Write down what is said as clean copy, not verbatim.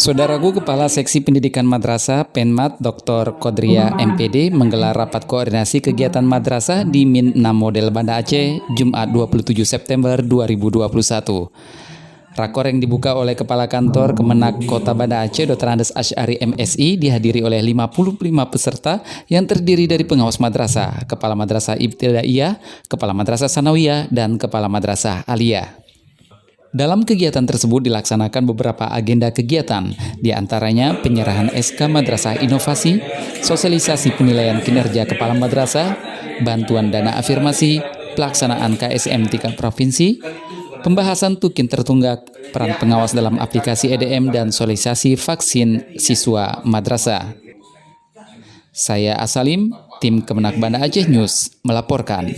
Saudaraku, Kepala Seksi Pendidikan Madrasah Penmat Dr. Kodria MPD menggelar rapat koordinasi kegiatan madrasah di Min 6 Model Banda Aceh, Jumat 27 September 2021. Rakor yang dibuka oleh Kepala Kantor Kemenak Kota Banda Aceh, Dr. Andes Asy'ari MSI, dihadiri oleh 55 peserta yang terdiri dari pengawas madrasah, Kepala Madrasah Ibtidaiyah, Kepala Madrasah Sanawiyah, dan Kepala Madrasah Aliyah. Dalam kegiatan tersebut dilaksanakan beberapa agenda kegiatan, di antaranya penyerahan SK Madrasah Inovasi, sosialisasi penilaian kinerja kepala madrasah, bantuan dana afirmasi, pelaksanaan KSM tingkat provinsi, pembahasan tukin tertunggak, peran pengawas dalam aplikasi EDM, dan sosialisasi vaksin siswa madrasah. Saya Asalim, tim Kemenak Banda Aceh News, melaporkan.